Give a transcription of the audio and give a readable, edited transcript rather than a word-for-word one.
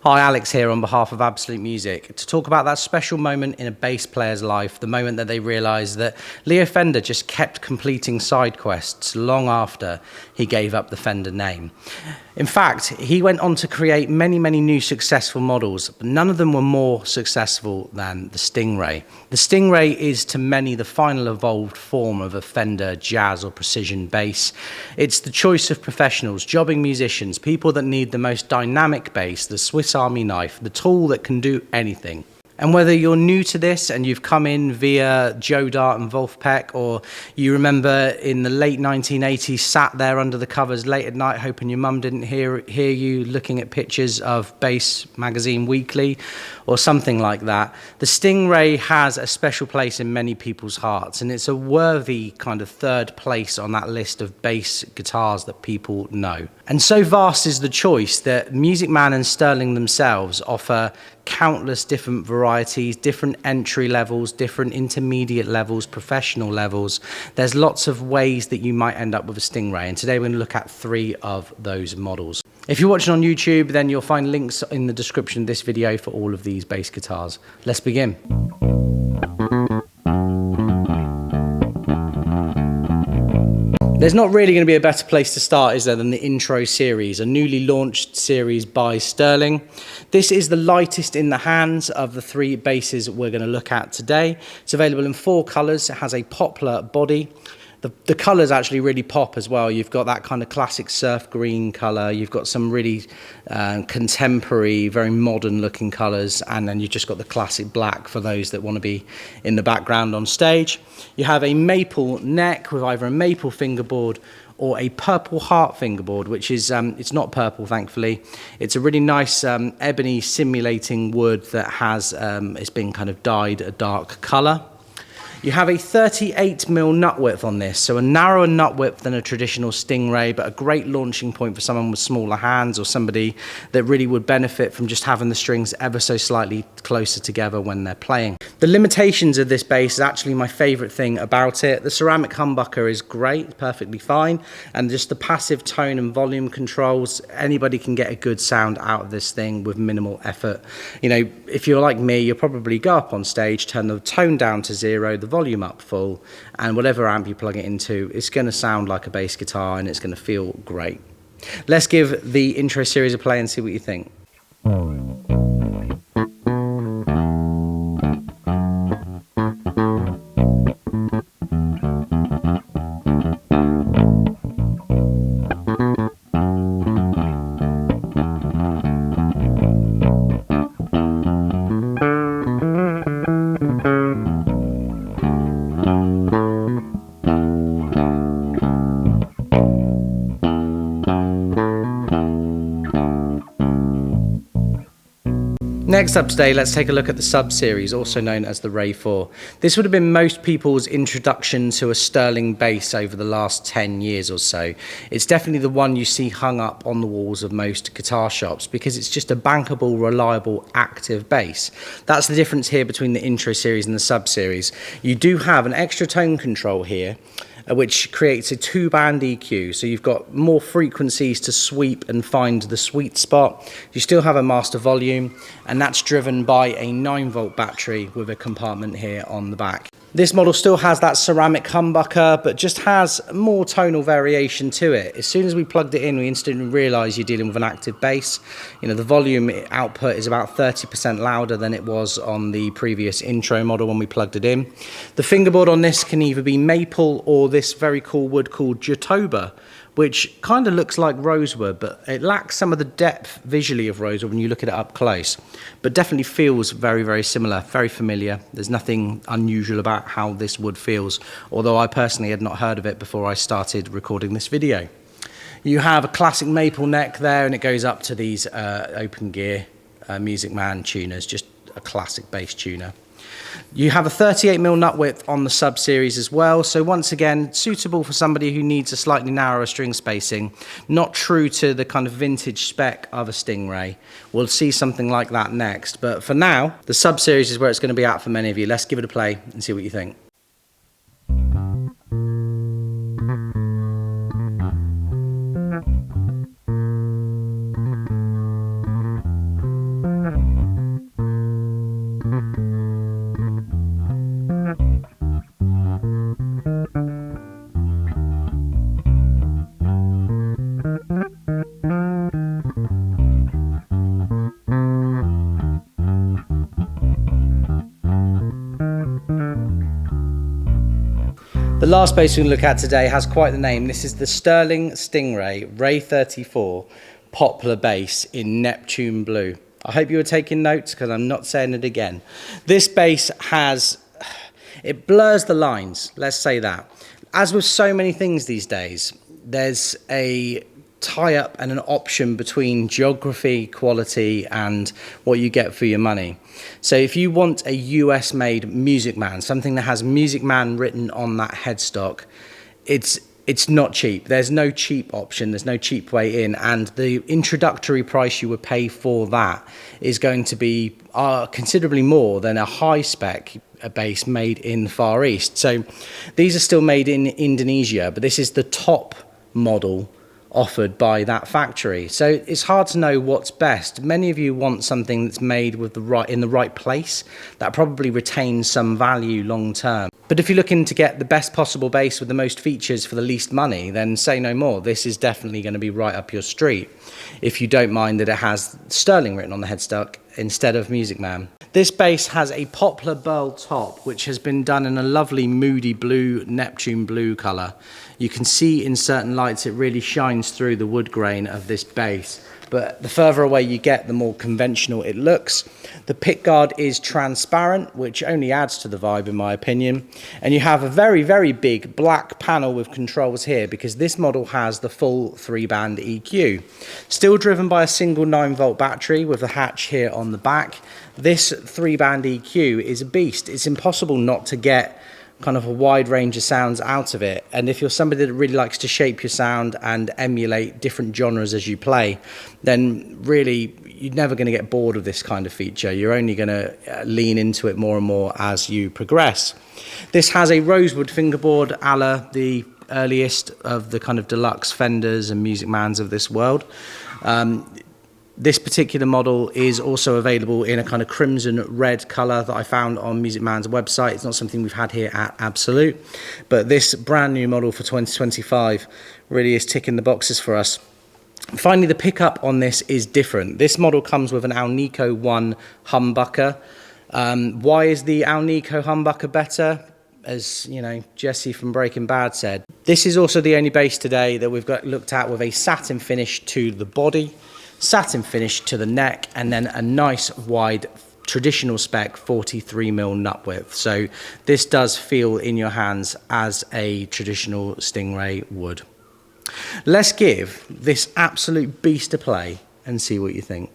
Hi, Alex here on behalf of Absolute Music to talk about that special moment in a bass player's life, the moment that they realised that Leo Fender just kept completing side quests long after he gave up the Fender name. In fact, he went on to create many new successful models, but none of them were more successful than the Stingray. The Stingray is to many the final evolved form of a Fender jazz or precision bass. It's the choice of professionals, jobbing musicians, people that need the most dynamic bass, the Swiss Army knife, the tool that can do anything. And whether you're new to this and you've come in via Joe Dart and Wolf Peck, or you remember in the late 1980s sat there under the covers late at night hoping your mum didn't hear you looking at pictures of Bass Magazine Weekly or something like that, the Stingray has a special place in many people's hearts, and it's a worthy kind of third place on that list of bass guitars that people know. And so vast is the choice that Musicman and Sterling themselves offer countless different varieties, different entry levels, different intermediate levels, professional levels. There's lots of ways that you might end up with a Stingray, and today we're going to look at 3 of those models. If you're watching on YouTube, then you'll find links in the description of this video for all of these bass guitars. Let's begin. There's not really going to be a better place to start, is there, than the Intro series, a newly launched series by Sterling. This is the lightest in the hands of the 3 basses we're going to look at today. It's available in 4 colours. It has a poplar body. The colours actually really pop as well. You've got that kind of classic surf green colour. You've got some really contemporary, very modern looking colours. And then you've just got the classic black for those that want to be in the background on stage. You have a maple neck with either a maple fingerboard or a purple heart fingerboard, which is, it's not purple, thankfully. It's a really nice ebony simulating wood that has, it's been kind of dyed a dark colour. You have a 38mm nut width on this, so a narrower nut width than a traditional Stingray, but a great launching point for someone with smaller hands or somebody that really would benefit from just having the strings ever so slightly closer together when they're playing. The limitations of this bass is actually my favourite thing about it. The ceramic humbucker is great, perfectly fine, and just the passive tone and volume controls, anybody can get a good sound out of this thing with minimal effort. You know, if you're like me, you'll probably go up on stage, turn the tone down to 0, the volume up full, and whatever amp you plug it into, it's going to sound like a bass guitar and it's going to feel great. Let's give the Intro series a play and see what you think. Next up today, let's take a look at the sub-series, also known as the Ray 4. This would have been most people's introduction to a Sterling bass over the last 10 years or so. It's definitely the one you see hung up on the walls of most guitar shops because it's just a bankable, reliable, active bass. That's the difference here between the Intro series and the sub-series. You do have an extra tone control here, which creates a 2-band EQ, so you've got more frequencies to sweep and find the sweet spot. You still have a master volume, and that's driven by a 9-volt battery with a compartment here on the back. This model still has that ceramic humbucker, but just has more tonal variation to it. As soon as we plugged it in, we instantly realised you're dealing with an active bass. You know, the volume output is about 30% louder than it was on the previous Intro model when we plugged it in. The fingerboard on this can either be maple or this very cool wood called Jatoba, which kind of looks like rosewood, but it lacks some of the depth visually of rosewood when you look at it up close, but definitely feels very similar, very familiar. There's nothing unusual about how this wood feels, although I personally had not heard of it before I started recording this video. You have a classic maple neck there, and it goes up to these open gear Musicman tuners, just a classic bass tuner. You have a 38mm nut width on the sub-series as well, so once again, suitable for somebody who needs a slightly narrower string spacing, not true to the kind of vintage spec of a Stingray. We'll see something like that next, but for now, the sub-series is where it's going to be at for many of you. Let's give it a play and see what you think. last bass we're going to look at today has quite the name. This is the Sterling Stingray Ray 34 Poplar bass in Neptune blue. I hope you were taking notes because I'm not saying it again. This bass it blurs the lines, let's say that. As with so many things these days, there's a tie-up and an option between geography, quality, and what you get for your money. So if you want a US-made Musicman, something that has Musicman written on that headstock, it's not cheap. There's no cheap option. There's no cheap way in, and the introductory price you would pay for that is going to be considerably more than a high-spec bass made in the Far East. So these are still made in Indonesia, but this is the top model offered by that factory. So it's hard to know what's best. Many of you want something that's made with in the right place that probably retains some value long term. But if you're looking to get the best possible bass with the most features for the least money, then say no more. This is definitely going to be right up your street if you don't mind that it has Sterling written on the headstock instead of Musicman. This bass has a poplar burl top, which has been done in a lovely moody blue, Neptune blue colour. You can see in certain lights it really shines through the wood grain of this bass. But the further away you get, the more conventional it looks. The pickguard is transparent, which only adds to the vibe in my opinion. And you have a very, very big black panel with controls here because this model has the full 3-band EQ. Still driven by a single 9-volt battery with a hatch here on the back. This 3-band EQ is a beast. It's impossible not to get kind of a wide range of sounds out of it, and if you're somebody that really likes to shape your sound and emulate different genres as you play, then really you're never going to get bored of this kind of feature. You're only going to lean into it more and more as you progress. This has a rosewood fingerboard a la the earliest of the kind of deluxe Fenders and Musicmans of this world. This particular model is also available in a kind of crimson red colour that I found on Musicman's website. It's not something we've had here at Absolute, but this brand new model for 2025 really is ticking the boxes for us. Finally, the pickup on this is different. This model comes with an Alnico 1 humbucker. Why is the Alnico humbucker better? As you know, Jesse from Breaking Bad said, this is also the only bass today that we've got looked at with a satin finish to the body, satin finish to the neck, and then a nice wide traditional spec 43mm nut width. So this does feel in your hands as a traditional Stingray would. Let's give this absolute beast a play and see what you think.